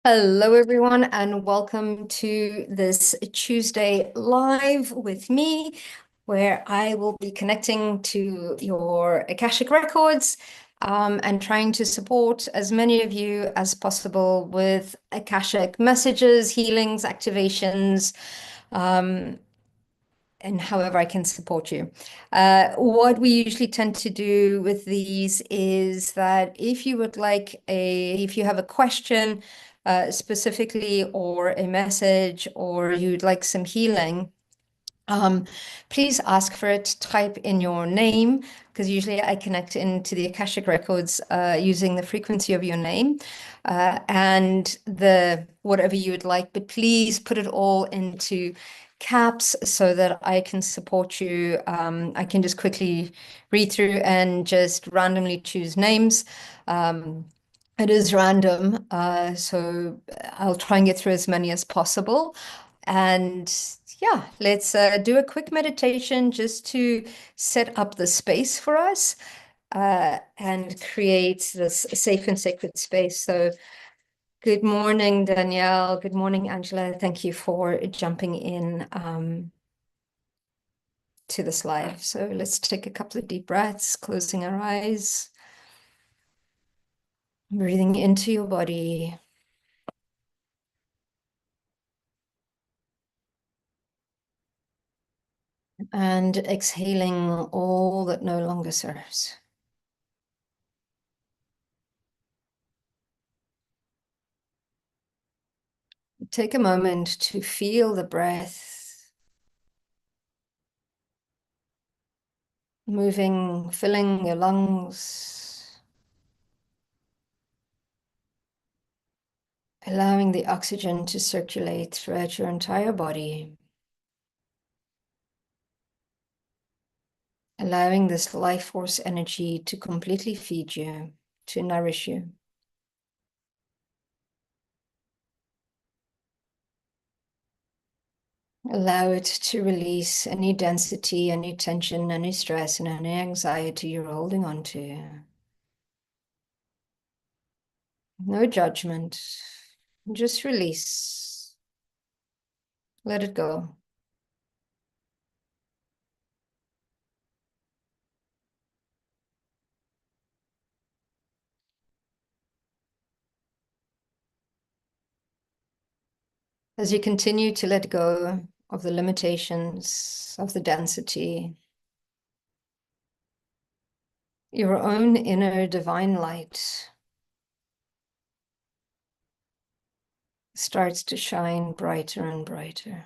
Hello, everyone, and welcome to this Tuesday live with me, where I will be connecting to your Akashic Records and trying to support as many of you as possible with Akashic messages, healings, activations, um, and however I can support you. What we usually tend to do with these is that if you have a question specifically, or a message, or you'd like some healing, um, please ask for it. Type in your name, because usually I connect into the Akashic Records using the frequency of your name and the whatever you would like. But please put it all into caps so that I can support you. I can just quickly read through and just randomly choose names. It is random, so I'll try and get through as many as possible. And yeah, let's do a quick meditation just to set up the space for us and create this safe and sacred space. So, good morning, Danielle. Good morning, Angela. Thank you for jumping in to this live. So, let's take a couple of deep breaths, closing our eyes, breathing into your body. And exhaling all that no longer serves. Take a moment to feel the breath moving, filling your lungs, allowing the oxygen to circulate throughout your entire body, allowing this life force energy to completely feed you, to nourish you. Allow it to release any density, any tension, any stress, and any anxiety you're holding on to. No judgment, just release. Let it go. As you continue to let go of the limitations, of the density, your own inner divine light starts to shine brighter and brighter.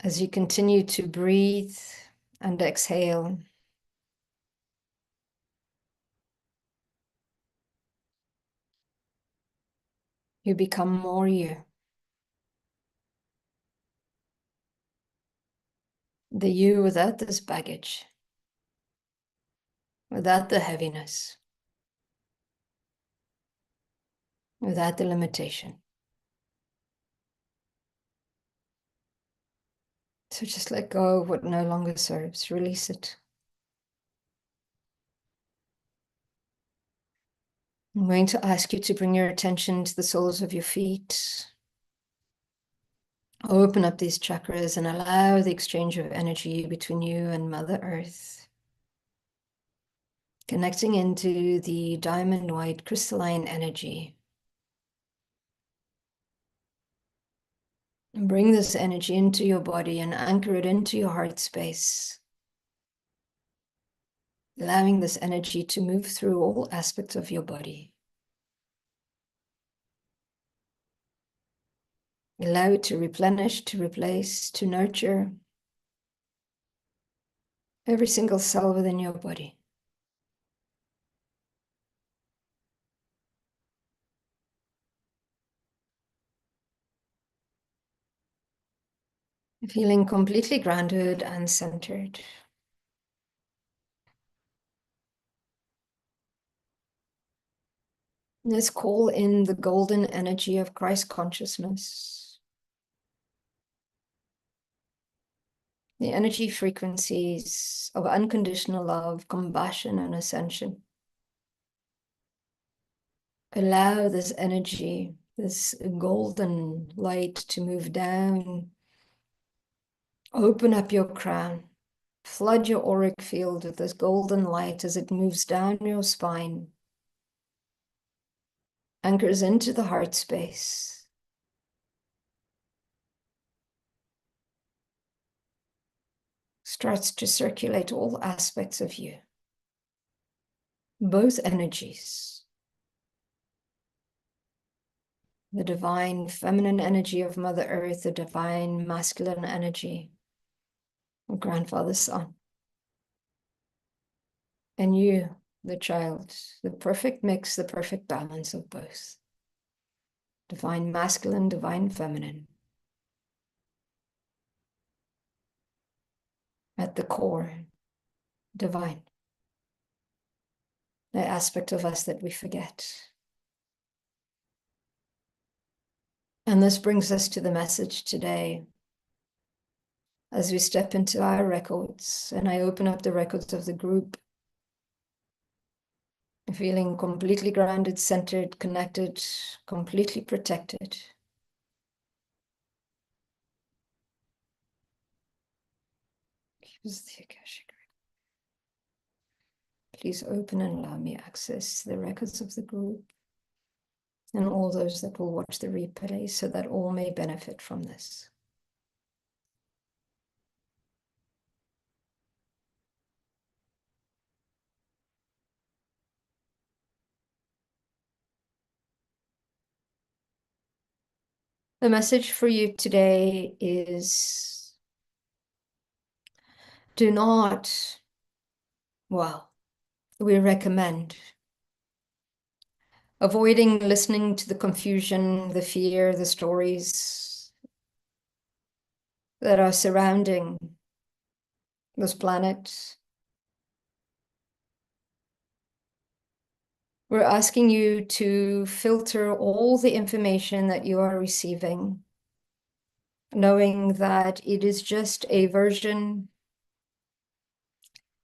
As you continue to breathe and exhale, you become more you. The you without this baggage, without the heaviness, without the limitation. So just let go of what no longer serves, release it. I'm going to ask you to bring your attention to the soles of your feet. Open up these chakras and allow the exchange of energy between you and Mother Earth. Connecting into the diamond white crystalline energy. And bring this energy into your body and anchor it into your heart space. Allowing this energy to move through all aspects of your body. Allow it to replenish, to replace, to nurture every single cell within your body. Feeling completely grounded and centered. Let's call in the golden energy of Christ consciousness. The energy frequencies of unconditional love, compassion, and ascension. Allow this energy, this golden light to move down. Open up your crown. Flood your auric field with this golden light as it moves down your spine. Anchors into the heart space. Starts to circulate all aspects of you. Both energies. The divine feminine energy of Mother Earth, the divine masculine energy of Grandfather Sun. And you, the child, the perfect mix, the perfect balance of both. Divine masculine, divine feminine. At the core, divine. The aspect of us that we forget. And this brings us to the message today. As we step into our records, and I open up the records of the group, feeling completely grounded, centered, connected, completely protected. Use the Akashic Records. Please open and allow me access to the records of the group and all those that will watch the replay so that all may benefit from this. The message for you today is do not, well, we recommend avoiding listening to the confusion, the fear, the stories that are surrounding this planet. We're asking you to filter all the information that you are receiving, knowing that it is just a version.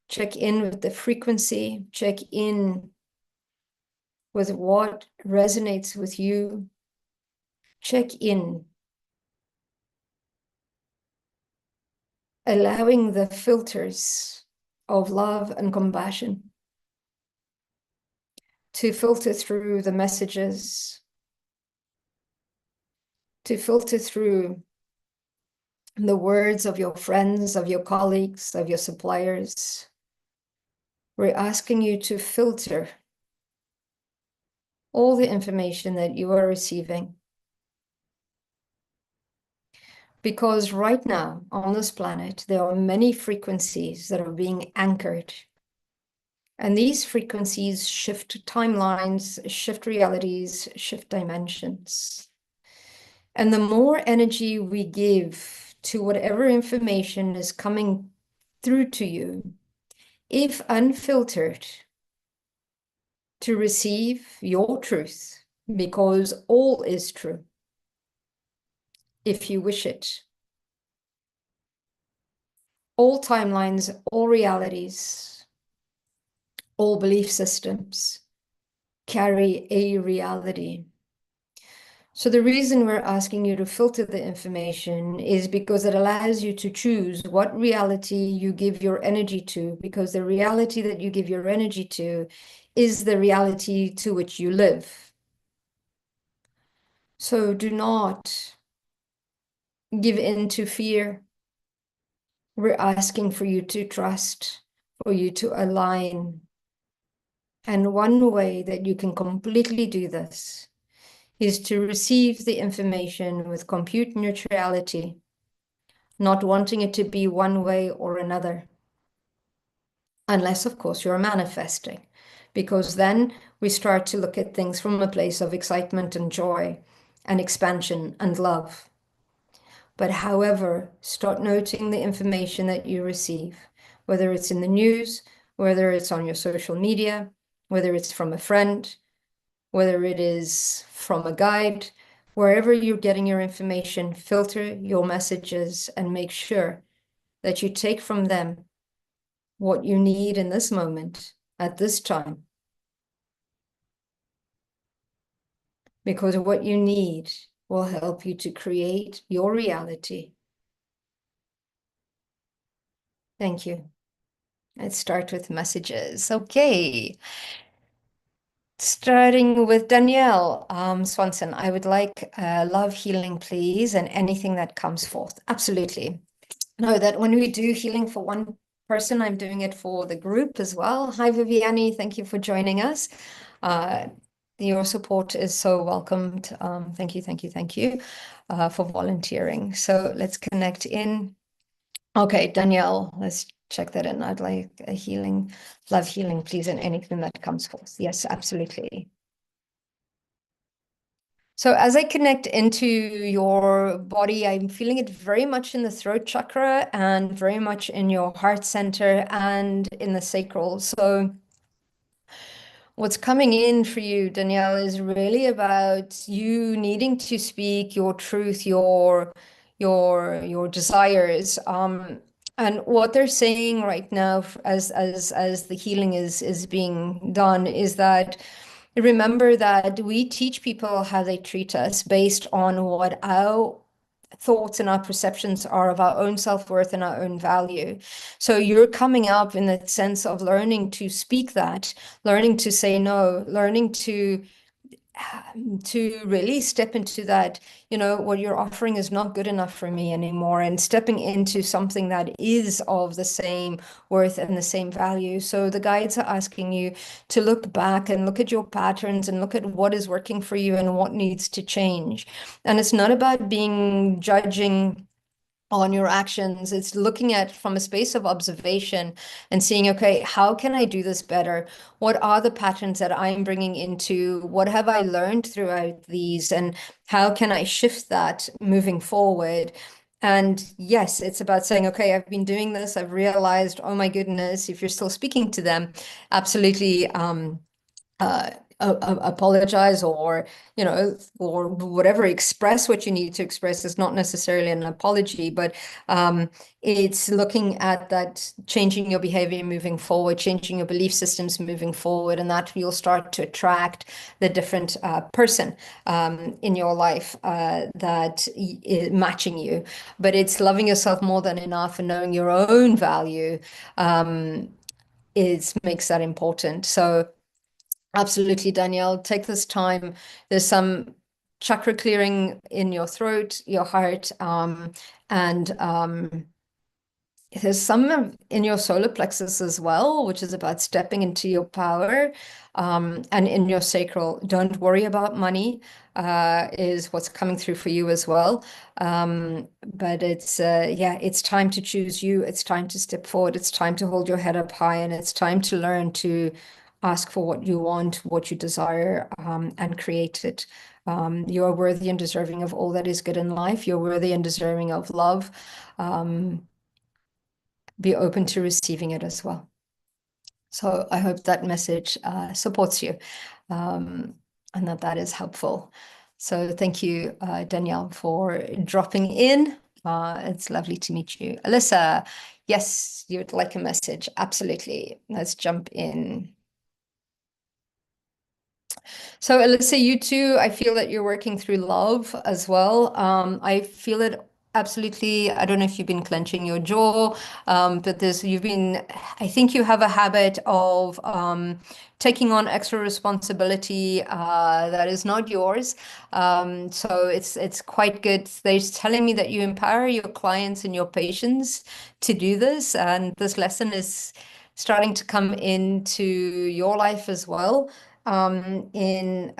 Check in with the frequency, check in with what resonates with you. Check in, allowing the filters of love and compassion to filter through the messages, to filter through the words of your friends, of your colleagues, of your suppliers. We're asking you to filter all the information that you are receiving. Because right now on this planet, there are many frequencies that are being anchored. And these frequencies shift timelines, shift realities, shift dimensions. And the more energy we give to whatever information is coming through to you, if unfiltered, to receive your truth, because all is true, if you wish it. All timelines, all realities, all belief systems carry a reality. So the reason we're asking you to filter the information is because it allows you to choose what reality you give your energy to, because the reality that you give your energy to is the reality to which you live. So do not give in to fear. We're asking for you to trust, for you to align. And one way that you can completely do this is to receive the information with complete neutrality, not wanting it to be one way or another. Unless, of course, you're manifesting, because then we start to look at things from a place of excitement and joy and expansion and love. But however, start noting the information that you receive, whether it's in the news, whether it's on your social media, whether it's from a friend, whether it is from a guide, wherever you're getting your information, filter your messages and make sure that you take from them what you need in this moment, at this time. because what you need will help you to create your reality. Thank you. Let's start with messages. Okay. Starting with Danielle Swanson, I would like love, healing, please, and anything that comes forth. Absolutely. Know that when we do healing for one person, I'm doing it for the group as well. Hi, Viviani. Thank you for joining us. Your support is so welcomed. Thank you, thank you, thank you for volunteering. So let's connect in. Okay, Danielle, let's check that in. I'd like a healing, love, healing, please, and anything that comes forth. Yes, absolutely. So as I connect into your body, I'm feeling it very much in the throat chakra and very much in your heart center and in the sacral. So what's coming in for you, Danielle, is really about you needing to speak your truth, your desires. And what they're saying right now, as the healing is being done, is that remember that we teach people how they treat us based on what our thoughts and our perceptions are of our own self-worth and our own value. So you're coming up in the sense of learning to speak that, learning to say no, learning to really step into that, what you're offering is not good enough for me anymore, and stepping into something that is of the same worth and the same value. So the guides are asking you to look back and look at your patterns and look at what is working for you and what needs to change. And it's not about being judging on your actions. It's looking at from a space of observation and seeing, okay, how can I do this better? What are the patterns that I'm bringing into? What have I learned throughout these? And how can I shift that moving forward? And yes, it's about saying, okay, I've been doing this. I've realized, oh my goodness, if you're still speaking to them, absolutely uh, apologize, or or whatever, express what you need to express. Is not necessarily an apology, but it's looking at that, changing your behavior moving forward, changing your belief systems moving forward, and that you'll start to attract the different person in your life that is matching you. But it's loving yourself more than enough and knowing your own value is makes that important. So absolutely, Danielle, take this time. There's some chakra clearing in your throat, your heart, and there's some in your solar plexus as well, which is about stepping into your power, and in your sacral. Don't worry about money, is what's coming through for you as well. But yeah, it's time to choose you. It's time to step forward. It's time to hold your head up high, and it's time to learn to ask for what you want, what you desire, and create it. You are worthy and deserving of all that is good in life. You're worthy and deserving of love. Be open to receiving it as well. So I hope that message supports you, and that is helpful. So thank you, Danielle, for dropping in. It's lovely to meet you. Alyssa, yes, you'd like a message. Absolutely. Let's jump in. So Alyssa, you too, I feel that you're working through love as well. I feel it absolutely. I don't know if you've been clenching your jaw, but I think you have a habit of taking on extra responsibility that is not yours. So it's quite good. They're telling me that you empower your clients and your patients to do this, and this lesson is starting to come into your life as well, in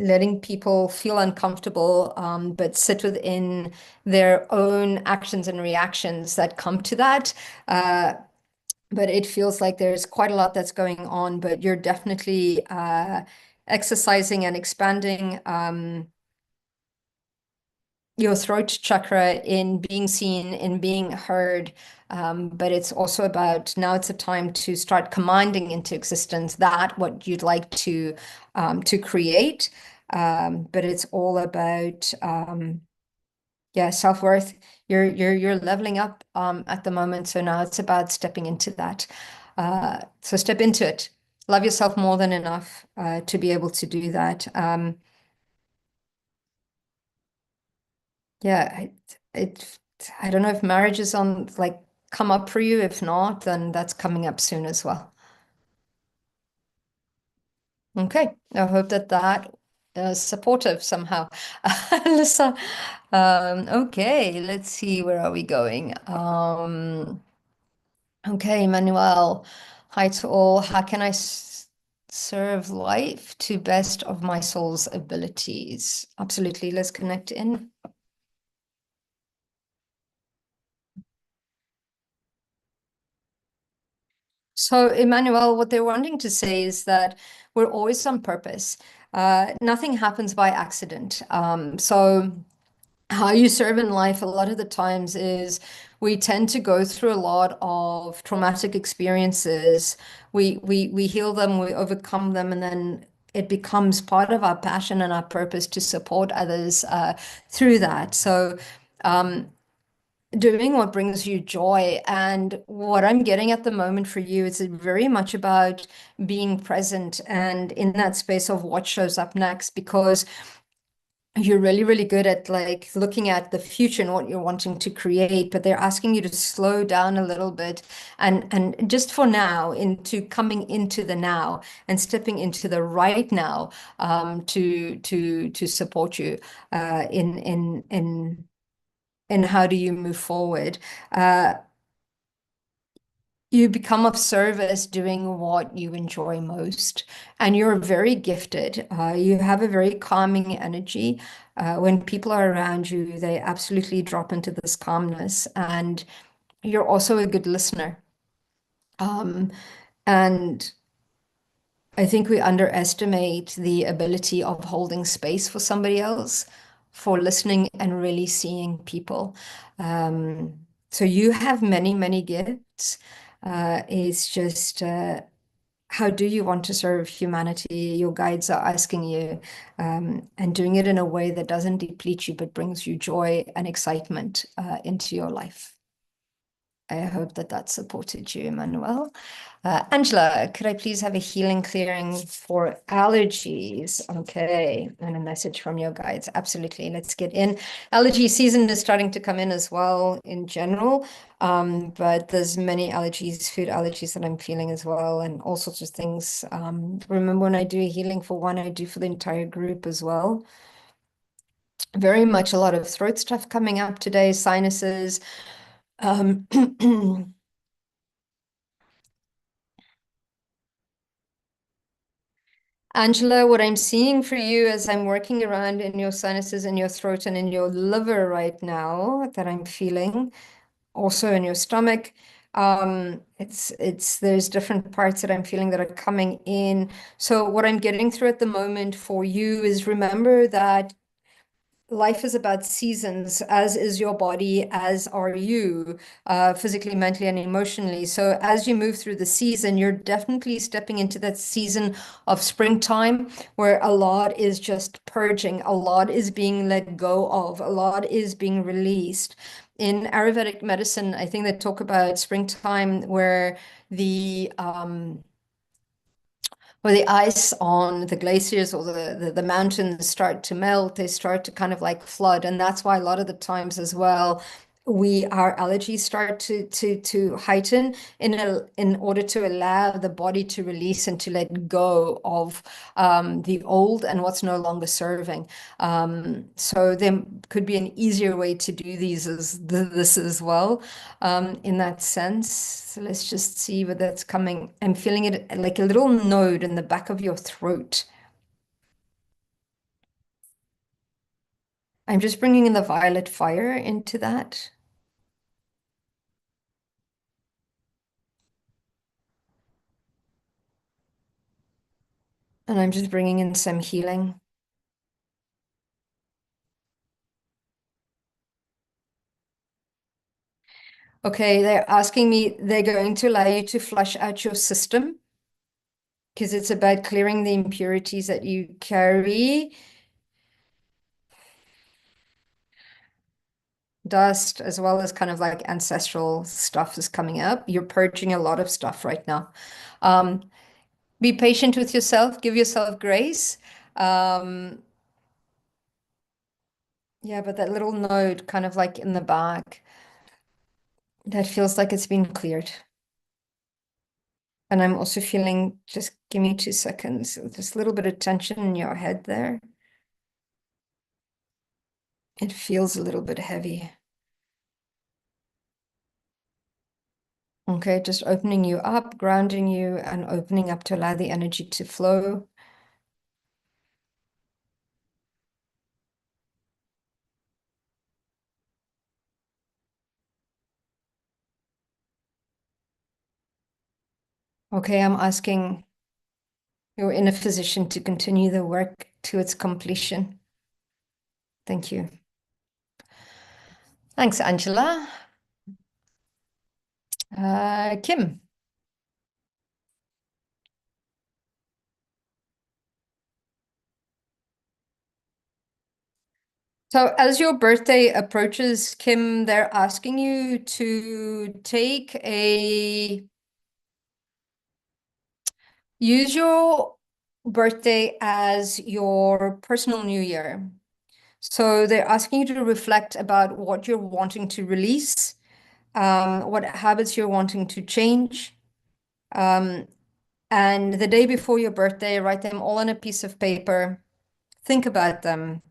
letting people feel uncomfortable, but sit within their own actions and reactions that come to that. But it feels like there's quite a lot that's going on, but you're definitely exercising and expanding your throat chakra in being seen, in being heard. But it's also about, now it's a time to start commanding into existence that what you'd like to create. But it's all about yeah, self-worth. You're leveling up at the moment. So now it's about stepping into that. So step into it. Love yourself more than enough to be able to do that. Yeah, it I don't know if marriage is on like come up for you. If not, then that's coming up soon as well. Okay, I hope that that is supportive somehow. Alyssa, okay, let's see, where are we going? Okay, Manuel, hi to all. How can I serve life to best of my soul's abilities? Absolutely, let's connect in. So, Emmanuel, what they're wanting to say is that we're always on purpose. Nothing happens by accident. So, how you serve in life a lot of the times is we tend to go through a lot of traumatic experiences. We heal them, we overcome them, and then it becomes part of our passion and our purpose to support others through that. So, doing what brings you joy. And what I'm getting at the moment for you is very much about being present and in that space of what shows up next, because you're really, really good at like looking at the future and what you're wanting to create, but they're asking you to slow down a little bit and just for now into coming into the now and stepping into the right now to support you in how do you move forward. Uh, you become of service doing what you enjoy most, and you're very gifted. You have a very calming energy. When people are around you, they absolutely drop into this calmness, and you're also a good listener. Um, and I think we underestimate the ability of holding space for somebody else, for listening and really seeing people. So you have many, many gifts. It's just how do you want to serve humanity? Your guides are asking you, and doing it in a way that doesn't deplete you, but brings you joy and excitement into your life. I hope that that supported you, Emmanuel. Angela, could I please have a healing clearing for allergies? Okay, and a message from your guides. Absolutely. Let's get in. Allergy season is starting to come in as well in general, but there's many allergies, food allergies that I'm feeling as well, and all sorts of things. Remember when I do a healing for one, I do for the entire group as well. Very much a lot of throat stuff coming up today, sinuses. Um, Angela, what I'm seeing for you as I'm working around in your sinuses, in your throat, and in your liver right now, that I'm feeling, also in your stomach. There's different parts that I'm feeling that are coming in. So what I'm getting through at the moment for you is remember that life is about seasons, as is your body, as are you, physically, mentally, and emotionally. So as you move through the season, you're definitely stepping into that season of springtime where a lot is just purging, a lot is being let go of, a lot is being released. In Ayurvedic medicine, I think they talk about springtime where the ice on the glaciers or the mountains start to melt, they start to kind of like flood. And that's why a lot of the times as well, our allergies start to heighten in order to allow the body to release and to let go of the old and what's no longer serving. So there could be an easier way to do this as well, in that sense. So let's just see where that's coming. I'm feeling it like a little node in the back of your throat. I'm just bringing in the violet fire into that. And I'm just bringing in some healing. Okay, they're asking me, they're going to allow you to flush out your system because it's about clearing the impurities that you carry. Dust, as well as kind of like ancestral stuff is coming up. You're purging a lot of stuff right now. Um, be patient with yourself, give yourself grace. Um, Yeah, but that little node kind of like in the back, that feels like it's been cleared. And I'm also feeling, just give me 2 seconds, just a little bit of tension in your head there. It feels a little bit heavy. Okay, just opening you up, grounding you, and opening up to allow the energy to flow. Okay, I'm asking you're in a position to continue the work to its completion. Thank you. Thanks, Angela. Kim. So as your birthday approaches, Kim, they're asking you to use your birthday as your personal new year. So they're asking you to reflect about what you're wanting to release, what habits you're wanting to change. Um, and the day before your birthday, write them all on a piece of paper, think about them,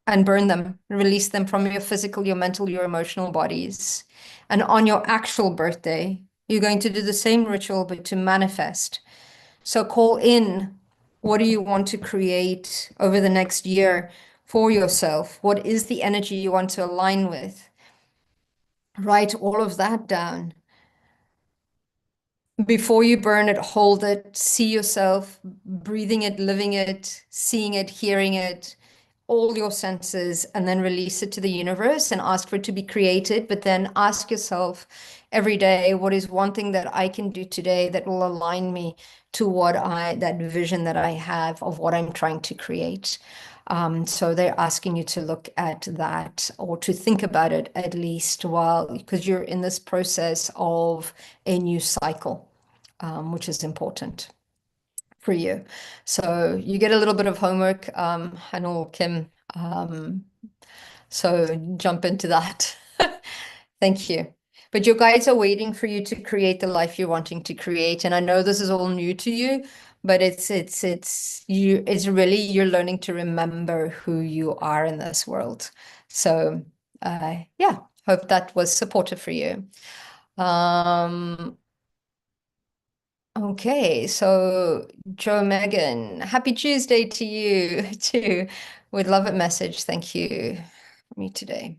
and burn them, release them from your physical, your mental, your emotional bodies. And on your actual birthday, you're going to do the same ritual, but to manifest. So call in, what do you want to create over the next year for yourself? What is the energy you want to align with? Write all of that down. Before you burn it, hold it, see yourself breathing it, living it, seeing it, hearing it, all your senses, and then release it to the universe and ask for it to be created. But then ask yourself every day, what is one thing that I can do today that will align me to that vision that I have of what I'm trying to create? So they're asking you to look at that or to think about it at least while, because you're in this process of a new cycle, which is important for you. So you get a little bit of homework, I know, Kim. So jump into that. Thank you. But your guides are waiting for you to create the life you're wanting to create. And I know this is all new to you, but it's really you're learning to remember who you are in this world. So yeah, hope that was supportive for you. Um, okay, so Joe Megan, happy Tuesday to you too. Would love a message. Thank you for me today.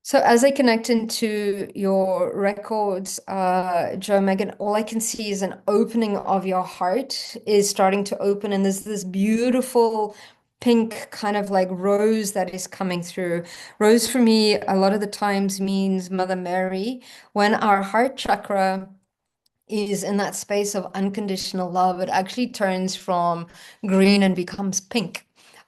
So as I connect into your records, Joe Megan, all I can see is an opening of your heart is starting to open, and there's this beautiful pink kind of like rose that is coming through. Rose for me, a lot of the times means Mother Mary. When our heart chakra is in that space of unconditional love, it actually turns from green and becomes pink.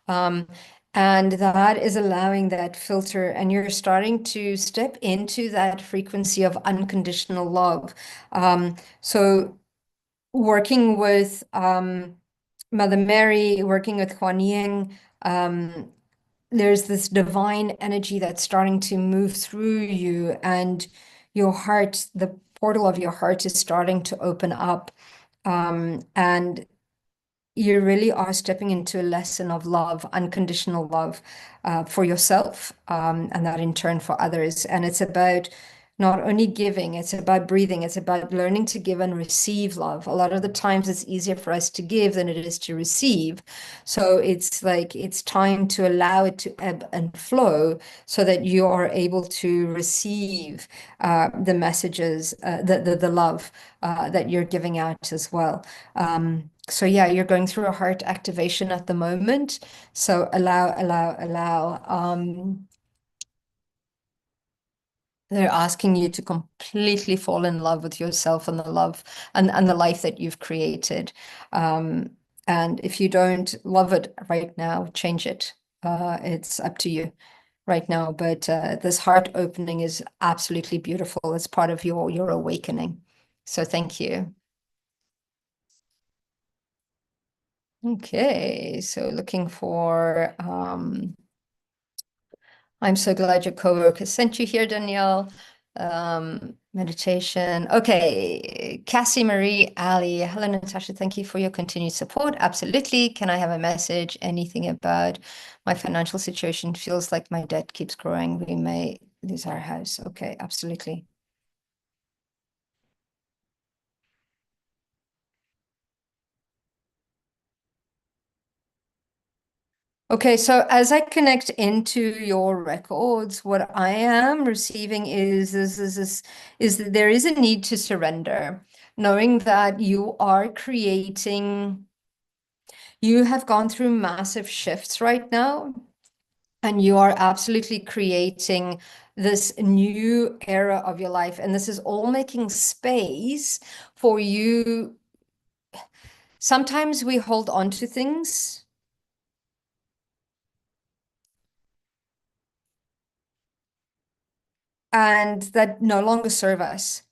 Um, and that is allowing that filter, and you're starting to step into that frequency of unconditional love. So working with Mother Mary, working with Kuan Yin, there's this divine energy that's starting to move through you, and your heart, the portal of your heart is starting to open up. And you really are stepping into a lesson of love, unconditional love, for yourself, and that in turn for others. And it's about not only giving, it's about breathing, it's about learning to give and receive love. A lot of the times it's easier for us to give than it is to receive. So it's like it's time to allow it to ebb and flow so that you are able to receive the messages, the love that you're giving out as well. So yeah, you're going through a heart activation at the moment. So allow. They're asking you to completely fall in love with yourself and the love and the life that you've created. Um, and if you don't love it right now, change it. It's up to you right now. But this heart opening is absolutely beautiful. It's part of your awakening. So thank you. Okay, so looking for I'm so glad your coworker sent you here, Danielle. Meditation. Okay, Cassie Marie Ali. Hello, Natasha. Thank you for your continued support. Absolutely. Can I have a message? Anything about my financial situation? Feels like my debt keeps growing. We may lose our house. Okay, absolutely. Okay, so as I connect into your records, what I am receiving is that there is a need to surrender, knowing that you are creating, you have gone through massive shifts right now, and you are absolutely creating this new era of your life. And this is all making space for you. Sometimes we hold on to things and that no longer serve us.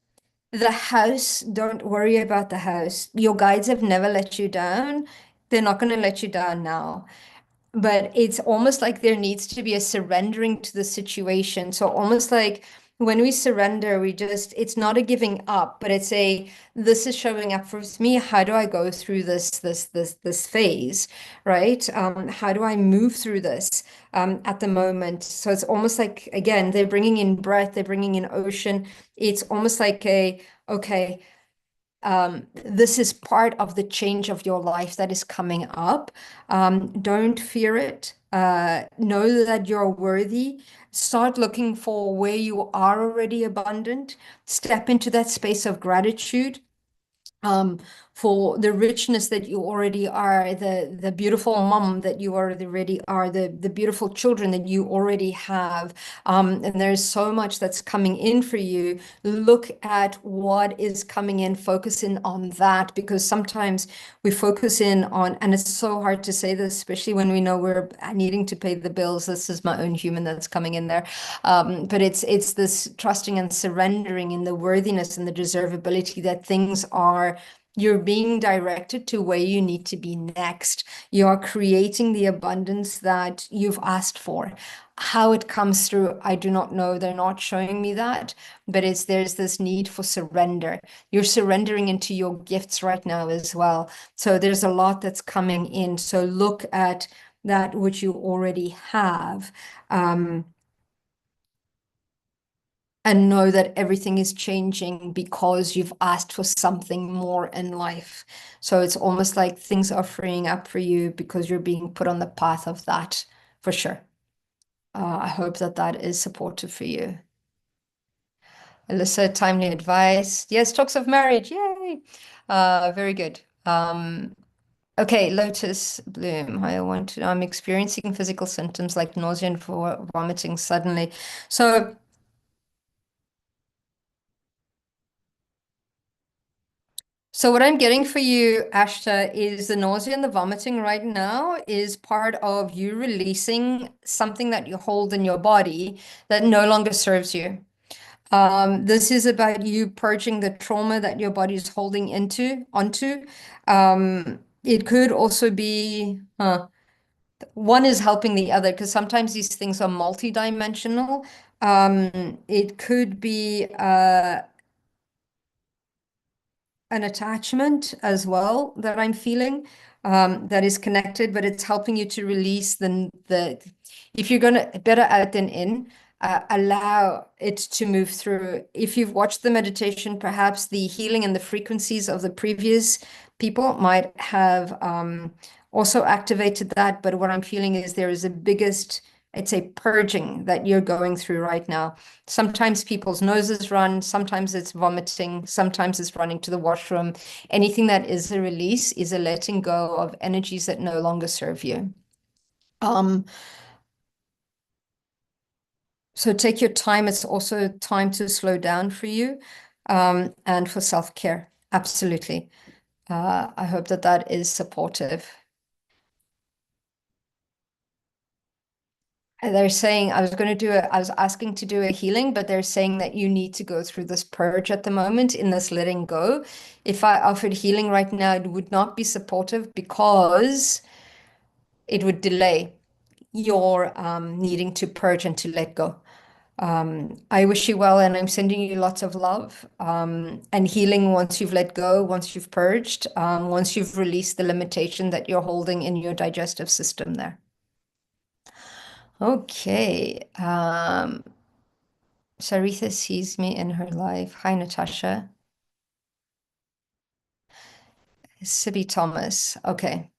The house, don't worry about the house. Your guides have never let you down. They're not going to let you down now. But it's almost like there needs to be a surrendering to the situation. So almost like when we surrender, it's not a giving up, but it's a, this is showing up for me. How do I go through this phase, right? How do I move through this at the moment? So it's almost like, again, they're bringing in breath, they're bringing in ocean. It's almost like okay, this is part of the change of your life that is coming up. Don't fear it. Know that you're worthy. Start looking for where you are already abundant. Step into that space of gratitude um, for the richness that you already are, the beautiful mom that you already are, the beautiful children that you already have. And there's so much that's coming in for you. Look at what is coming in, focus in on that, because sometimes we focus in on, and it's so hard to say this, especially when we know we're needing to pay the bills. This is my own human that's coming in there. But it's this trusting and surrendering in the worthiness and the deservability that things are, you're being directed to where you need to be next. You're creating the abundance that you've asked for. How it comes through, I do not know. They're not showing me that, but there's this need for surrender. You're surrendering into your gifts right now as well. So there's a lot that's coming in. So look at that which you already have. And know that everything is changing because you've asked for something more in life. So it's almost like things are freeing up for you because you're being put on the path of that for sure. I hope that that is supportive for you. Alyssa, timely advice. Yes, talks of marriage. Yay. Very good. Okay, Lotus Bloom. I want to, I'm experiencing physical symptoms like nausea and vomiting suddenly. So what I'm getting for you, Ashta, is the nausea and the vomiting right now is part of you releasing something that you hold in your body that no longer serves you. This is about you purging the trauma that your body is holding onto. It could also be, one is helping the other because sometimes these things are multidimensional. It could be an attachment as well that I'm feeling that is connected, but it's helping you to release the if you're gonna better out than in, allow it to move through. If you've watched the meditation, perhaps the healing and the frequencies of the previous people might have also activated that. But what I'm feeling is there is a biggest, it's a purging that you're going through right now. Sometimes people's noses run, sometimes it's vomiting, sometimes it's running to the washroom. Anything that is a release is a letting go of energies that no longer serve you. Um, so take your time. It's also time to slow down for you and for self-care. Absolutely. I hope that that is supportive. They're saying I was going to do it. I was asking to do a healing, but they're saying that you need to go through this purge at the moment in this letting go. If I offered healing right now, it would not be supportive because it would delay your needing to purge and to let go. I wish you well, and I'm sending you lots of love and healing once you've let go, once you've purged, once you've released the limitation that you're holding in your digestive system there. Okay. Saritha sees me in her life. Hi, Natasha. Sibby Thomas. Okay.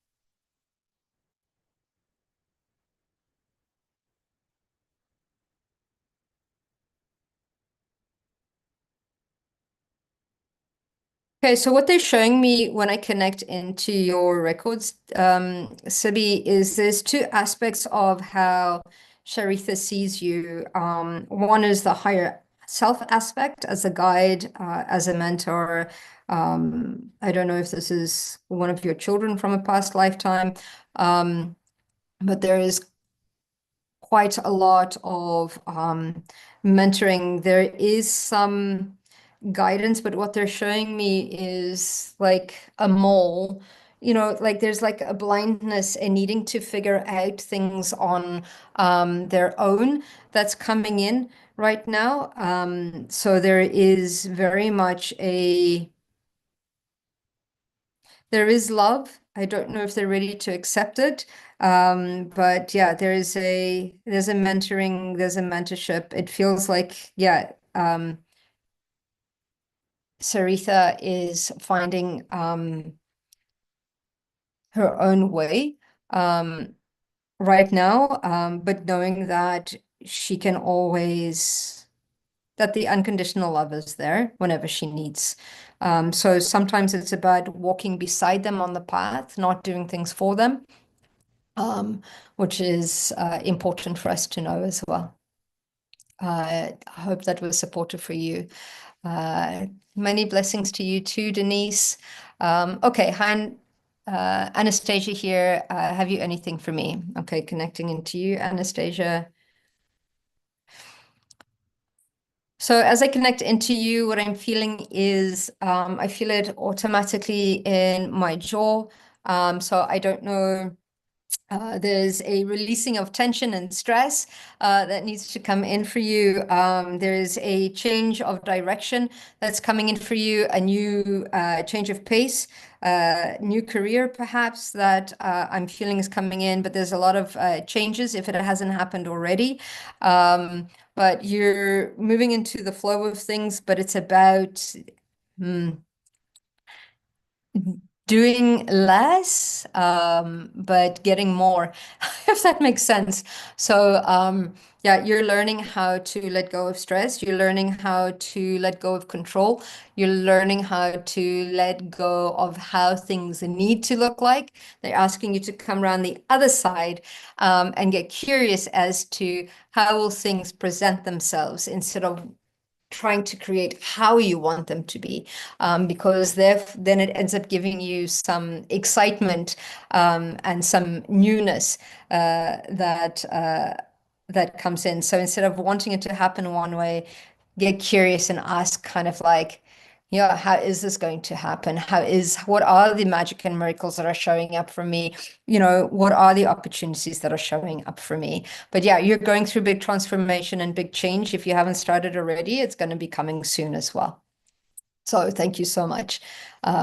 Okay, so what they're showing me when I connect into your records, Sibi, is there's two aspects of how Sharitha sees you. One is the higher self aspect as a guide, as a mentor. I don't know if this is one of your children from a past lifetime, but there is quite a lot of mentoring. There is some guidance, but what they're showing me is like a mole, like there's like a blindness and needing to figure out things on their own that's coming in right now. So there is very much there is love. I don't know if they're ready to accept it. But yeah, there's a mentoring, there's a mentorship. It feels like, yeah, Saritha is finding her own way right now, but knowing that she can always, that the unconditional love is there whenever she needs. So sometimes it's about walking beside them on the path, not doing things for them, which is important for us to know as well. I hope that was supportive for you. Uh, Many blessings to you too, Denise. Okay, hi, Anastasia here. Have you anything for me? Okay, connecting into you, Anastasia. So as I connect into you, what I'm feeling is I feel it automatically in my jaw. So I don't know. There's a releasing of tension and stress that needs to come in for you. There's a change of direction that's coming in for you, a new change of pace, new career perhaps that I'm feeling is coming in, but there's a lot of changes if it hasn't happened already. But you're moving into the flow of things, but it's about doing less, but getting more, if that makes sense. So, yeah, you're learning how to let go of stress. You're learning how to let go of control. You're learning how to let go of how things need to look like. They're asking you to come around the other side, and get curious as to how will things present themselves instead of trying to create how you want them to be, because then it ends up giving you some excitement and some newness that comes in. So instead of wanting it to happen one way, get curious and ask kind of like, yeah, how is this going to happen? What are the magic and miracles that are showing up for me? What are the opportunities that are showing up for me? But yeah, you're going through big transformation and big change. If you haven't started already, it's going to be coming soon as well. So thank you so much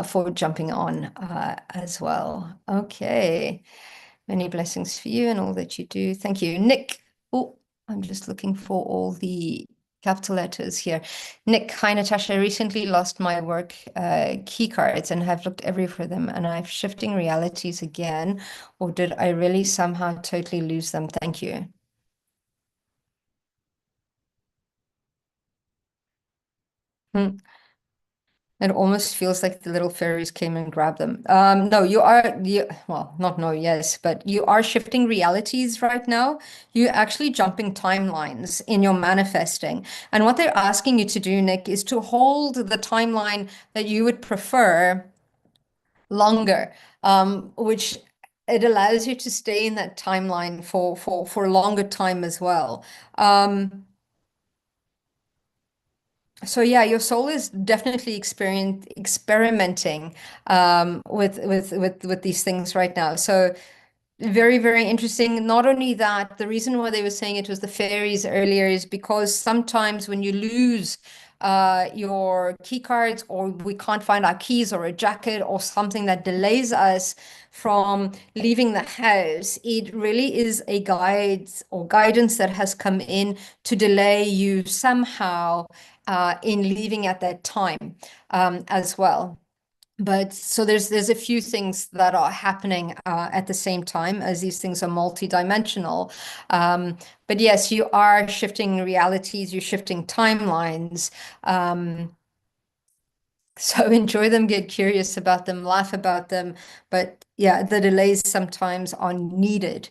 for jumping on as well. Okay. Many blessings for you and all that you do. Thank you, Nick. Oh, I'm just looking for all the capital letters here. Nick, hi, Natasha. I recently lost my work key cards and have looked everywhere for them, and I'm shifting realities again. Or did I really somehow totally lose them? Thank you. Hmm. It almost feels like the little fairies came and grabbed them. No, well, not no, yes, but you are shifting realities right now. You're actually jumping timelines in your manifesting. And what they're asking you to do, Nick, is to hold the timeline that you would prefer longer, which it allows you to stay in that timeline for a longer time as well. Um, so yeah, your soul is definitely experimenting with these things right now. So very, very interesting. Not only that, the reason why they were saying it was the fairies earlier is because sometimes when you lose your key cards, or we can't find our keys, or a jacket, or something that delays us from leaving the house, it really is a guide or guidance that has come in to delay you somehow in leaving at that time as well. But so there's a few things that are happening at the same time, as these things are multidimensional. But yes, you are shifting realities, you're shifting timelines. So enjoy them, get curious about them, laugh about them. But yeah, the delays sometimes are needed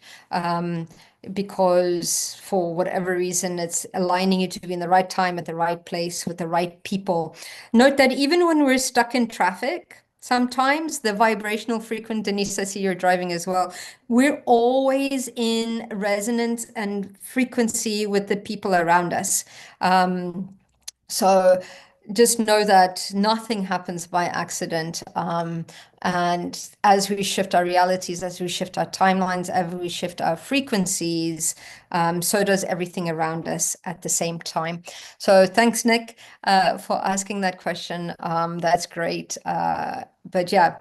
because for whatever reason, it's aligning you to be in the right time at the right place with the right people. Note that even when we're stuck in traffic, sometimes the vibrational frequency, Denise, I see you're driving as well. We're always in resonance and frequency with the people around us. So just know that nothing happens by accident. And as we shift our realities, as we shift our timelines, as we shift our frequencies, so does everything around us at the same time. So thanks, Nick, for asking that question. That's great. But yeah,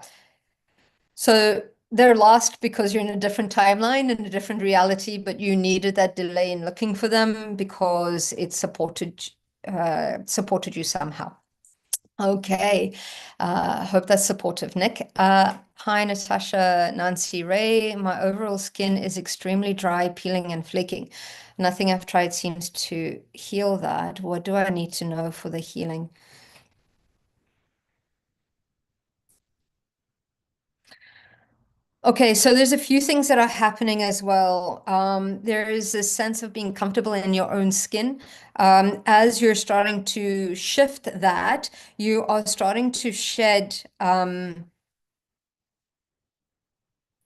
so they're lost because you're in a different timeline and a different reality, but you needed that delay in looking for them because it supported you somehow. Okay, hope that's supportive, Nick. Hi, Natasha, Nancy Ray. My overall skin is extremely dry, peeling, and flaking. Nothing I've tried seems to heal that. What do I need to know for the healing? Okay, so there's a few things that are happening as well. There is a sense of being comfortable in your own skin. As you're starting to shift that, you are starting to shed.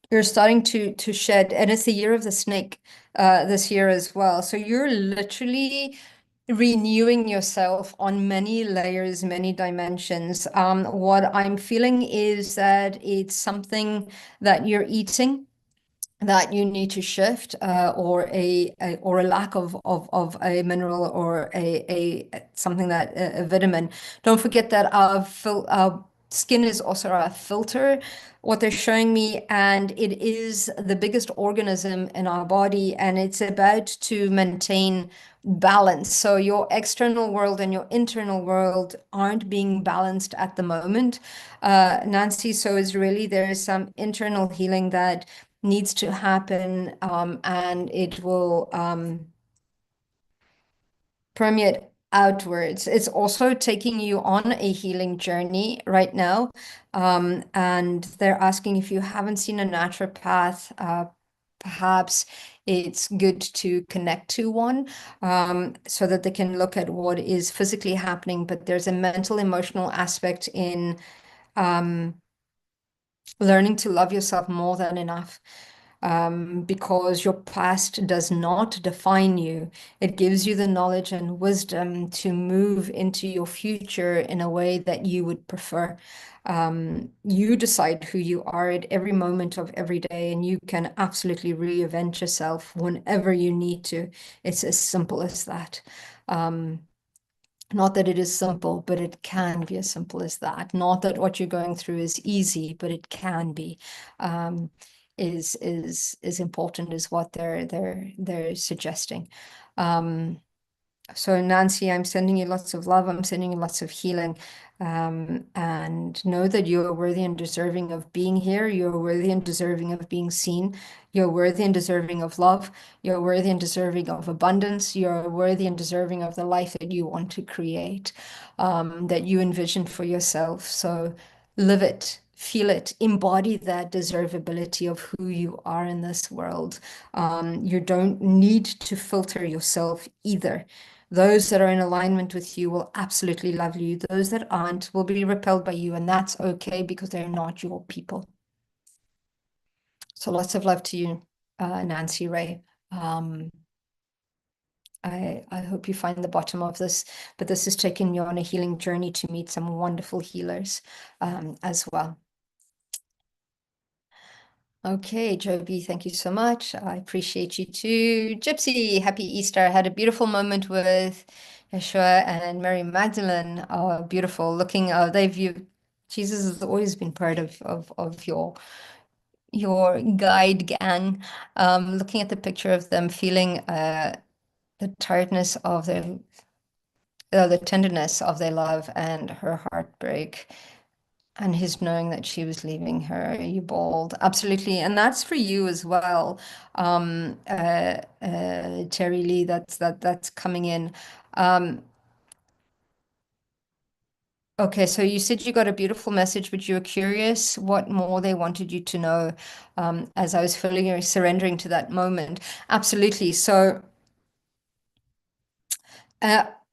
You're starting to shed, and it's the year of the snake this year as well. So you're literally renewing yourself on many layers, many dimensions. What I'm feeling is that it's something that you're eating that you need to shift, or a lack of a mineral, or a something that a vitamin. Don't forget that our skin is also our filter, what they're showing me, and it is the biggest organism in our body, and it's about to maintain balance. So your external world and your internal world aren't being balanced at the moment, Nancy. So it's really, there is some internal healing that needs to happen, and it will permeate outwards. It's also taking you on a healing journey right now, and they're asking if you haven't seen a naturopath, perhaps it's good to connect to one, so that they can look at what is physically happening. But there's a mental, emotional aspect in learning to love yourself more than enough, because your past does not define you. It gives you the knowledge and wisdom to move into your future in a way that you would prefer. You decide who you are at every moment of every day, and you can absolutely reinvent yourself whenever you need to. It's as simple as that. Not that it is simple, but it can be as simple as that. Not that what you're going through is easy, but it can be. Is important, is what they're suggesting. So Nancy, I'm sending you lots of love. I'm sending you lots of healing. And know that you are worthy and deserving of being here. You're worthy and deserving of being seen. You're worthy and deserving of love. You're worthy and deserving of abundance. You're worthy and deserving of the life that you want to create, that you envision for yourself. So live it, feel it, embody that deservability of who you are in this world. You don't need to filter yourself either. Those that are in alignment with you will absolutely love you. Those that aren't will be repelled by you, and that's okay because they're not your people. So lots of love to you, Nancy Ray. Um, I hope you find the bottom of this, but this is taking you on a healing journey to meet some wonderful healers as well. Okay, Joby, thank you so much. I appreciate you too. Gypsy, happy Easter. I had a beautiful moment with Yeshua and Mary Magdalene. Oh, beautiful. Looking, Jesus has always been part of your guide gang. Looking at the picture of them, feeling the tiredness of the tenderness of their love and her heartbreak. And his knowing that she was leaving her, you bawled. Absolutely. And that's for you as well. Terry Lee, that's coming in. Okay, so you said you got a beautiful message, but you were curious what more they wanted you to know, as I was feeling you surrendering to that moment. Absolutely. So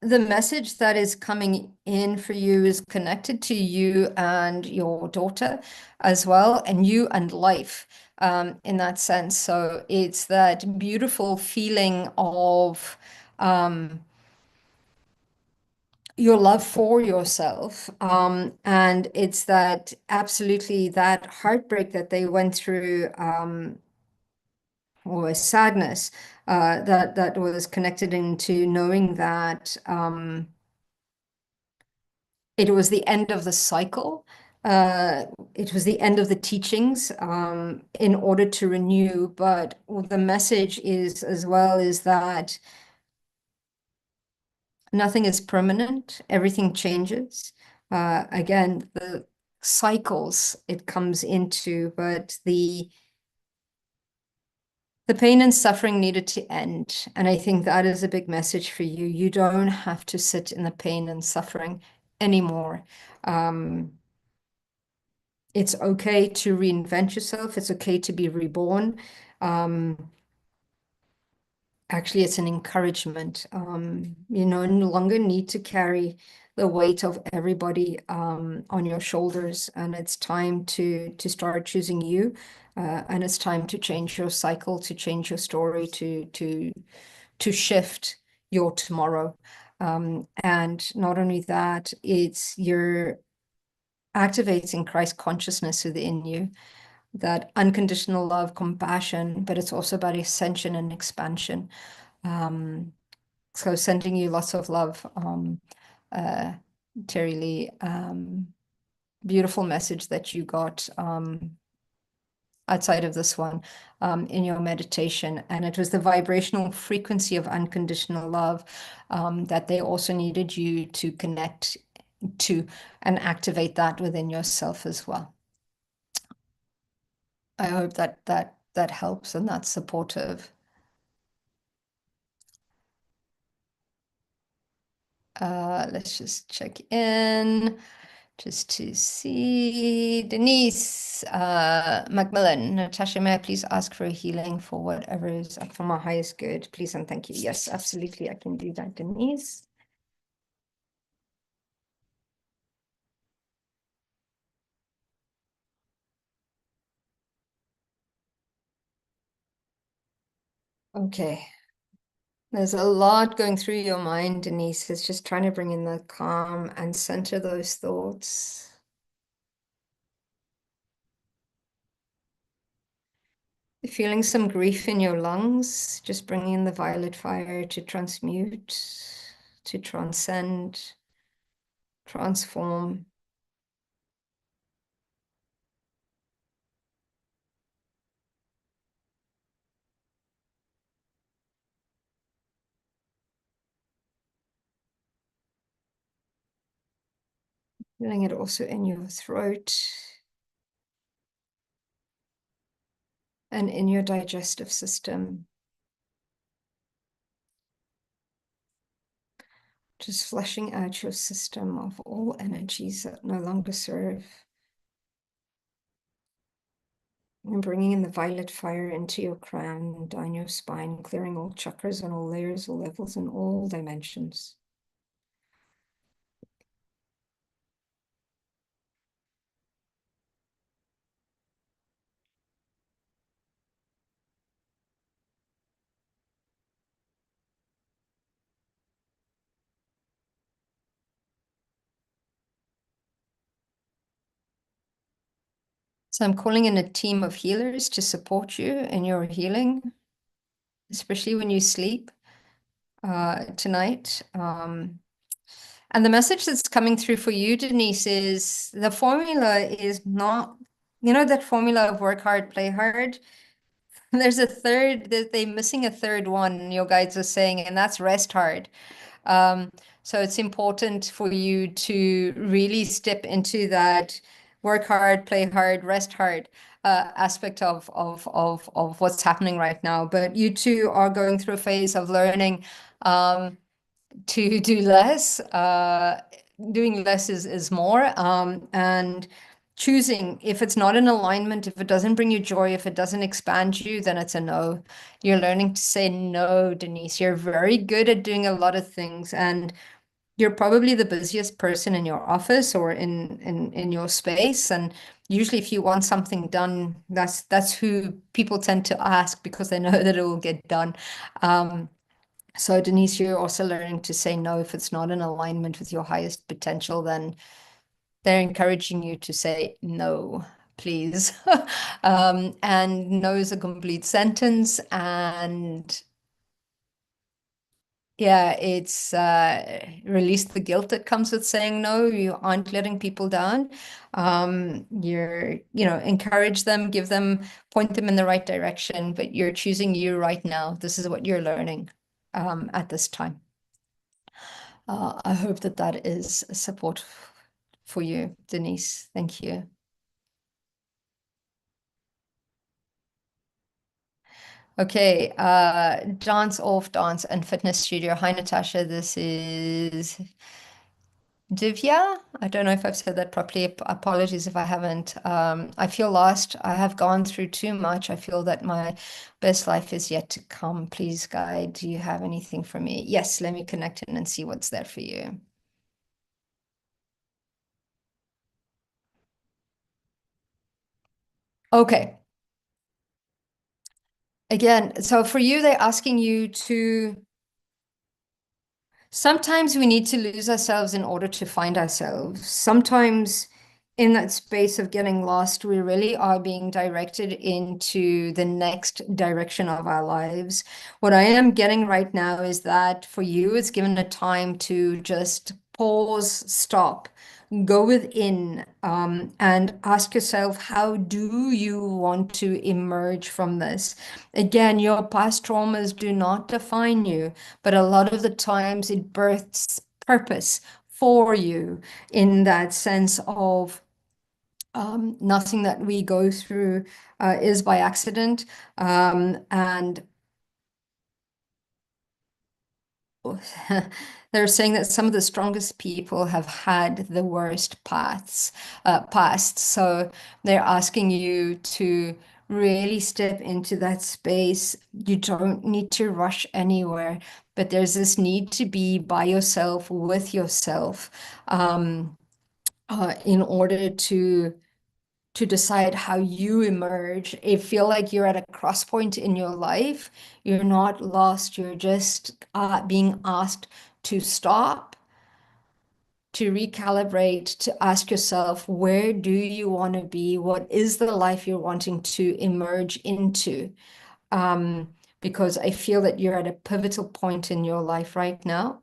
the message that is coming in for you is connected to you and your daughter as well, and you and life, in that sense. So it's that beautiful feeling of your love for yourself. And it's that absolutely that heartbreak that they went through, or a sadness, that was connected into knowing that it was the end of the cycle. Uh, it was the end of the teachings, in order to renew. But the message is as well is that nothing is permanent, everything changes. Again, the cycles it comes into, but the pain and suffering needed to end. And I think that is a big message for you. You don't have to sit in the pain and suffering anymore. It's okay to reinvent yourself. It's okay to be reborn. Actually, it's an encouragement. You no longer need to carry the weight of everybody on your shoulders, and it's time to start choosing you, and it's time to change your cycle, to change your story, to shift your tomorrow. And not only that, it's you're activating Christ consciousness within you, that unconditional love, compassion, but it's also about ascension and expansion. So sending you lots of love, uh, Terry Lee. Beautiful message that you got outside of this one, in your meditation. And it was the vibrational frequency of unconditional love, that they also needed you to connect to and activate that within yourself as well. I hope that helps and that's supportive. Let's just check in just to see. Denise Macmillan, Natasha, may I please ask for a healing for whatever is up for my highest good, please and thank you. Yes, absolutely, I can do that, Denise. Okay. There's a lot going through your mind, Denise. It's just trying to bring in the calm and center those thoughts. Feeling some grief in your lungs, just bringing in the violet fire to transmute, to transcend, transform. Feeling it also in your throat and in your digestive system. Just flushing out your system of all energies that no longer serve. And bringing in the violet fire into your crown, down your spine, clearing all chakras and all layers, all levels, and all dimensions. So I'm calling in a team of healers to support you in your healing, especially when you sleep tonight. And the message that's coming through for you, Denise, is the formula is not, that formula of work hard, play hard. There's a third, that they're missing a third one, your guides are saying, and that's rest hard. Um, so it's important for you to really step into that work hard, play hard, rest hard aspect of what's happening right now. But you two are going through a phase of learning to do less. Doing less is more, and choosing, if it's not in alignment, if it doesn't bring you joy, if it doesn't expand you, then it's a no. You're learning to say no, Denise. You're very good at doing a lot of things, and you're probably the busiest person in your office or in your space. And usually if you want something done, that's who people tend to ask, because they know that it will get done. So Denise, you're also learning to say no if it's not in alignment with your highest potential. Then they're encouraging you to say no, please. And no is a complete sentence. And yeah, it's release the guilt that comes with saying no. You aren't letting people down. Encourage them, give them, point them in the right direction, but you're choosing you right now. This is what you're learning at this time. I hope that that is a support for you, Denise. Thank you. Okay, dance off, dance and fitness studio. Hi, Natasha. This is Divya. I don't know if I've said that properly. Apologies if I haven't. I feel lost. I have gone through too much. I feel that my best life is yet to come. Please, guide. Do you have anything for me? Yes, let me connect in and see what's there for you. Okay. Again, so for you, they're asking you to. Sometimes we need to lose ourselves in order to find ourselves. Sometimes in that space of getting lost, we really are being directed into the next direction of our lives. What I am getting right now is that for you, it's given a time to just pause, stop, go within, and ask yourself, how do you want to emerge from this? Again, your past traumas do not define you, but a lot of the times it births purpose for you, in that sense of nothing that we go through is by accident. And they're saying that some of the strongest people have had the worst past. So they're asking you to really step into that space. You don't need to rush anywhere, but there's this need to be by yourself, with yourself, in order to decide how you emerge. I feel like you're at a cross point in your life. You're not lost. You're just being asked to stop, to recalibrate, to ask yourself, where do you want to be? What is the life you're wanting to emerge into? Because I feel that you're at a pivotal point in your life right now.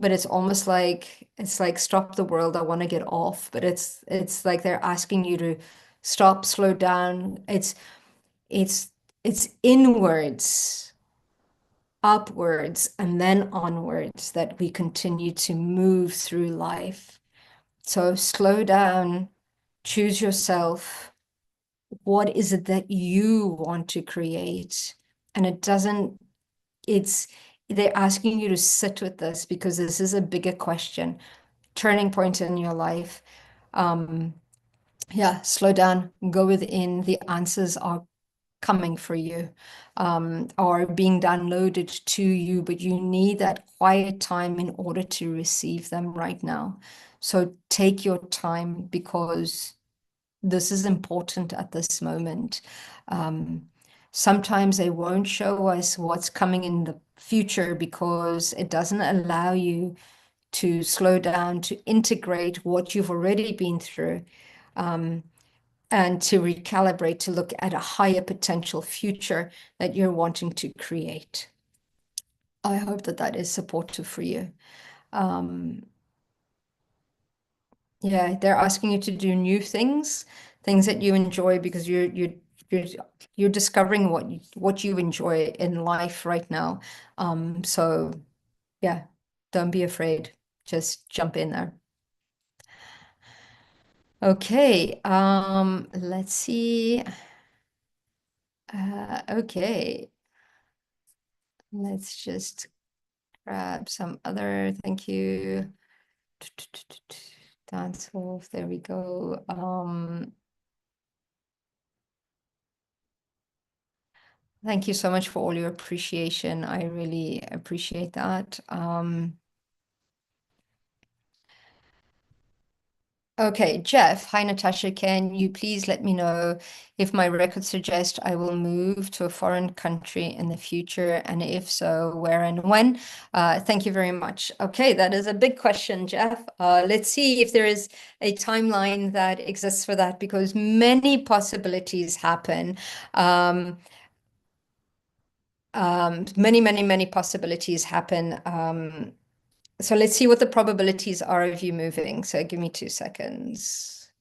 But it's like stop the world, I want to get off. But it's like they're asking you to stop, slow down. It's it's inwards, upwards, and then onwards that we continue to move through life. So slow down, choose yourself. What is it that you want to create? And it's they're asking you to sit with this, because this is a bigger question, turning point in your life. Um, yeah, slow down, go within. The answers are coming for you, are being downloaded to you, but you need that quiet time in order to receive them right now. So take your time, because this is important at this moment. Sometimes they won't show us what's coming in the future, because it doesn't allow you to slow down, to integrate what you've already been through. and to recalibrate to look at a higher potential future that you're wanting to create. I hope that that is supportive for you. Um, yeah, they're asking you to do new things, things that you enjoy because you're you're discovering what you enjoy in life right now. So yeah, don't be afraid. Just jump in there. Okay, let's see. Okay, let's just grab some other, thank you. Dance off, there we go. Thank you so much for all your appreciation. I really appreciate that. Okay, Jeff. Hi, Natasha. Can you please let me know if my records suggest I will move to a foreign country in the future, and if so, where and when? Thank you very much. Okay, that is a big question, Jeff. Let's see if there is a timeline that exists for that, because many possibilities happen. Many possibilities happen. So let's see what the probabilities are of you moving. So give me 2 seconds.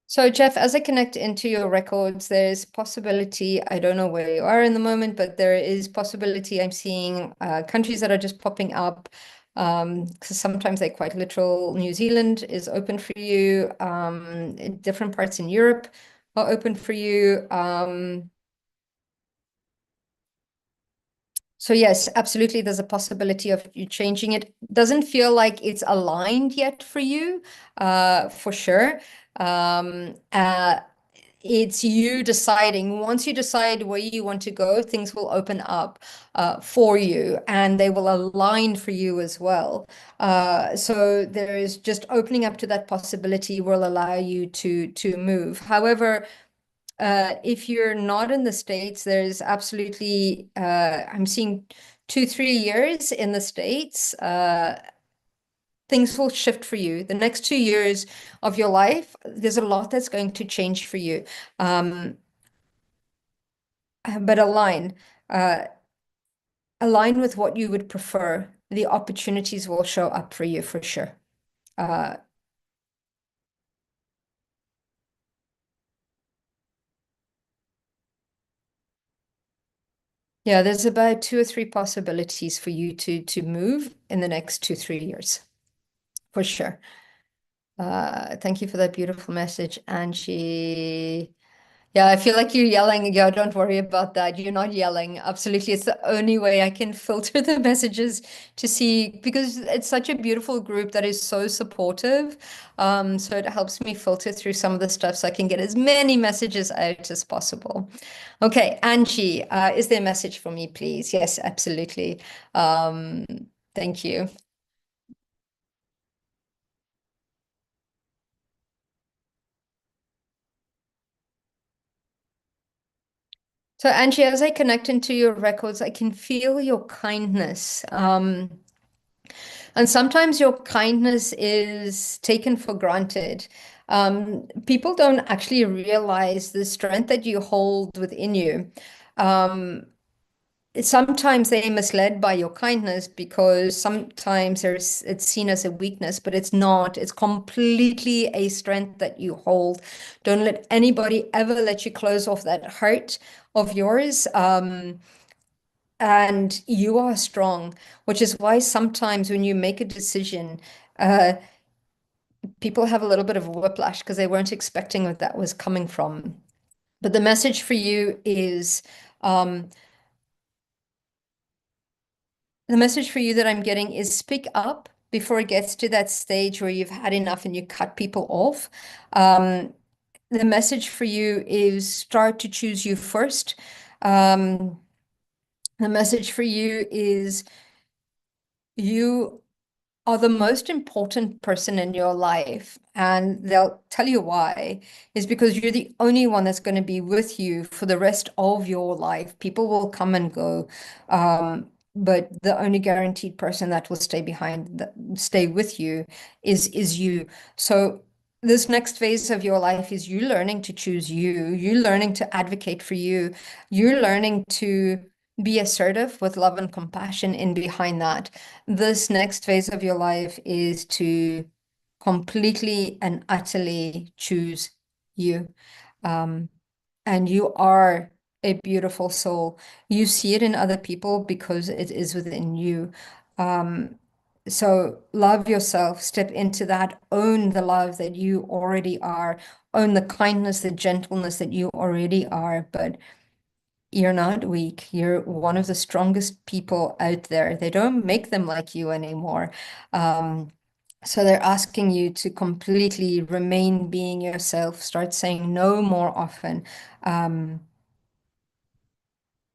So Jeff, as I connect into your records, there's possibility, I don't know where you are in the moment, but there is possibility I'm seeing countries that are just popping up, because sometimes they're quite literal. New Zealand is open for you. In different parts in Europe are open for you. So yes, absolutely, there's a possibility of you changing it. Doesn't feel like it's aligned yet for you, for sure. Um, uh, it's you deciding. Once you decide where you want to go, things will open up for you, and they will align for you as well. So there is just opening up to that possibility will allow you to move. However, if you're not in the States, there's absolutely, I'm seeing 2, 3 years in the States. Things will shift for you. The next 2 years of your life, there's a lot that's going to change for you. Um, but uh, align with what you would prefer. The opportunities will show up for you for sure. Uh, yeah, there's about 2 or 3 possibilities for you to move in the next 2, 3 years, for sure. Thank you for that beautiful message, Angie. Yeah, I feel like you're yelling. Yeah, don't worry about that. You're not yelling. Absolutely. It's the only way I can filter the messages to see, because it's such a beautiful group that is so supportive. So it helps me filter through some of the stuff so I can get as many messages out as possible. Okay, Angie, is there a message for me, please? Yes, absolutely. Um, thank you. So, Angie, as I connect into your records, I can feel your kindness. And sometimes your kindness is taken for granted. People don't actually realize the strength that you hold within you. Um, Sometimes they're misled by your kindness because sometimes it's seen as a weakness, but it's not. It's completely a strength that you hold. Don't let anybody ever let you close off that heart of yours. And you are strong, which is why sometimes when you make a decision, uh, people have a little bit of whiplash because they weren't expecting what that was coming from. But the message for you is, um, the message for you that I'm getting is speak up before it gets to that stage where you've had enough and you cut people off. Um, the message for you is start to choose you first. Um, the message for you is you are the most important person in your life, and they'll tell you why, is because you're the only one that's going to be with you for the rest of your life. People will come and go, but the only guaranteed person that will stay behind, that stay with you, is you. So this next phase of your life is you learning to choose you, you learning to advocate for you, you're learning to be assertive with love and compassion in behind that. This next phase of your life is to completely and utterly choose you. Um, and you are a beautiful soul. You see it in other people because it is within you. Um, so love yourself, step into that, own the love that you already are, own the kindness, the gentleness that you already are. But you're not weak. You're one of the strongest people out there. They don't make them like you anymore. Um, so they're asking you to completely remain being yourself, start saying no more often. Um,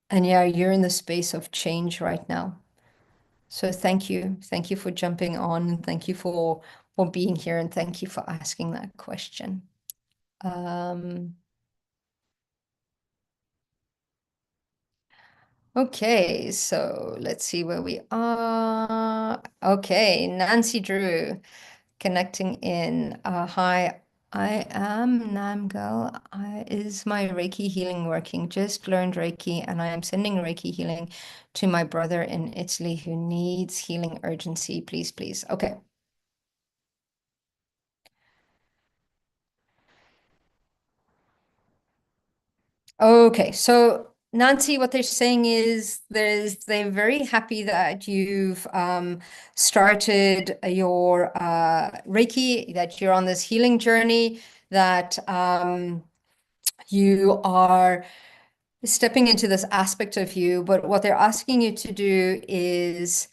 and yeah, you're in the space of change right now. So thank you. Thank you for jumping on. Thank you for being here, and thank you for asking that question. Um, okay, so let's see where we are. Okay, Nancy Drew connecting in. Hi, I am Namgal. Is my Reiki healing working? Just learned Reiki and I am sending Reiki healing to my brother in Italy who needs healing urgency. Please, please. Okay. Okay, so Nancy, what they're saying is they're very happy that you've started your Reiki, that you're on this healing journey, that you are stepping into this aspect of you. But what they're asking you to do is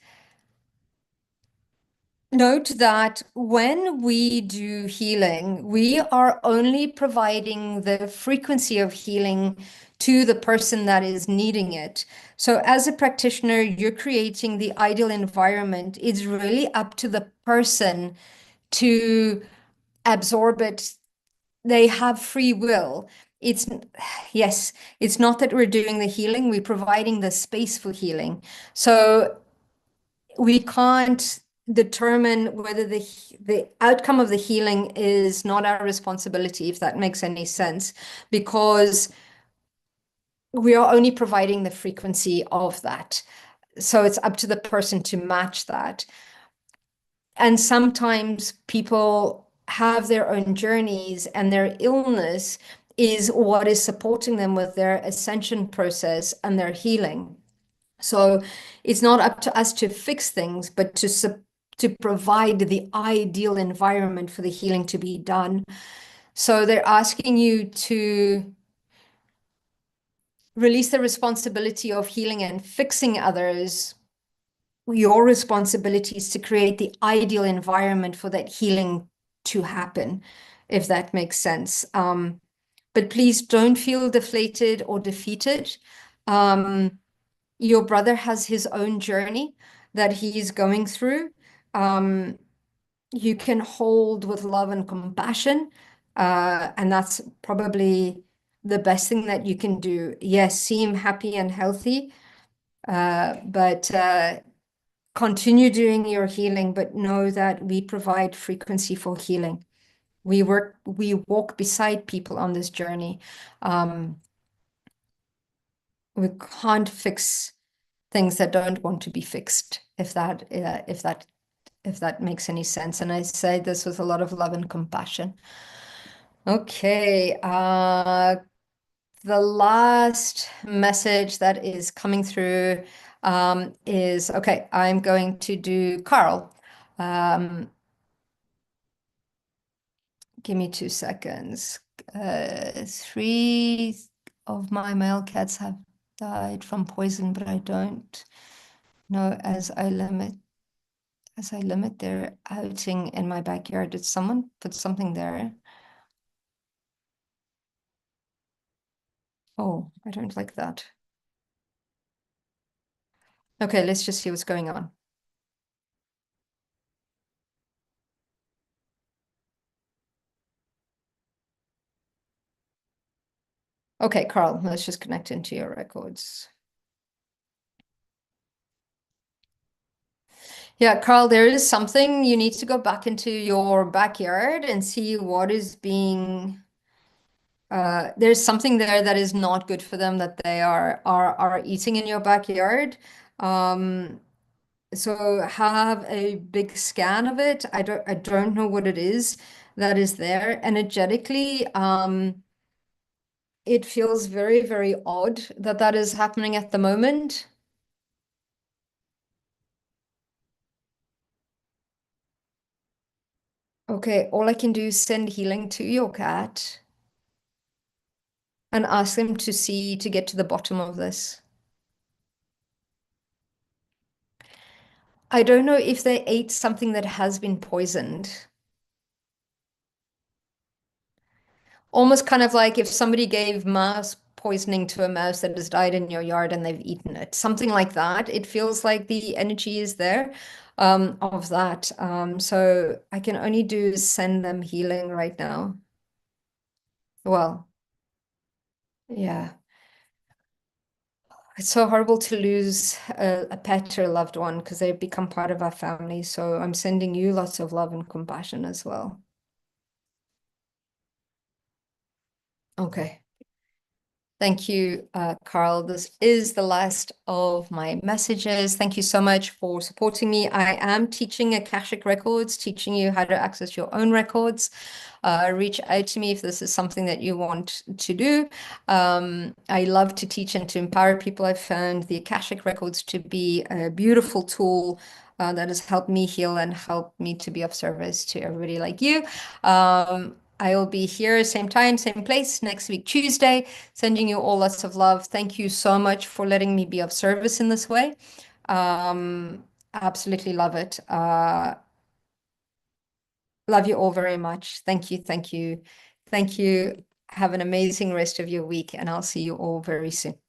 note that when we do healing, we are only providing the frequency of healing to the person that is needing it. So, as a practitioner, you're creating the ideal environment. It's really up to the person to absorb it. They have free will. It's, yes, it's not that we're doing the healing, we're providing the space for healing. So, we can't determine whether the outcome of the healing is not our responsibility, if that makes any sense, because we are only providing the frequency of that. So it's up to the person to match that. And sometimes people have their own journeys, and their illness is what is supporting them with their ascension process and their healing. So it's not up to us to fix things, but to provide the ideal environment for the healing to be done. So they're asking you to release the responsibility of healing and fixing others. Your responsibility is to create the ideal environment for that healing to happen, if that makes sense. But please don't feel deflated or defeated. Your brother has his own journey that he's going through. You can hold with love and compassion, and that's probably the best thing that you can do. Yes, seem happy and healthy, but continue doing your healing, but know that we provide frequency for healing. We walk beside people on this journey. We can't fix things that don't want to be fixed, if that makes any sense. And I say this with a lot of love and compassion. Okay, the last message that is coming through is, okay, I'm going to do Carl. Give me 2 seconds. Three of my male cats have died from poison, but I don't know as I limit their outing in my backyard. Did someone put something there? Oh, I don't like that. Okay, let's just see what's going on. Okay, Carl, let's just connect into your records. Yeah, Carl, there is something you need to go back into your backyard and see what is being there's something there that is not good for them that they are eating in your backyard. Um, so have a big scan of it. I don't know what it is that is there. Energetically, it feels very, very odd that that is happening at the moment. Okay, all I can do is send healing to your cat and ask them to see to get to the bottom of this. I don't know if they ate something that has been poisoned. Almost kind of like if somebody gave mouse poisoning to a mouse that has died in your yard and they've eaten it, something like that. It feels like the energy is there of that. So I can only do is send them healing right now. Well, yeah. It's so horrible to lose a pet or a loved one because they've become part of our family. So I'm sending you lots of love and compassion as well. Okay. Thank you, Carl. This is the last of my messages. Thank you so much for supporting me. I am teaching Akashic Records, teaching you how to access your own records. Reach out to me if this is something that you want to do. I love to teach and to empower people. I've found the Akashic Records to be a beautiful tool that has helped me heal and helped me to be of service to everybody like you. I will be here, same time, same place, next week, Tuesday, sending you all lots of love. Thank you so much for letting me be of service in this way. Absolutely love it. Love you all very much. Thank you. Thank you. Thank you. Have an amazing rest of your week, and I'll see you all very soon.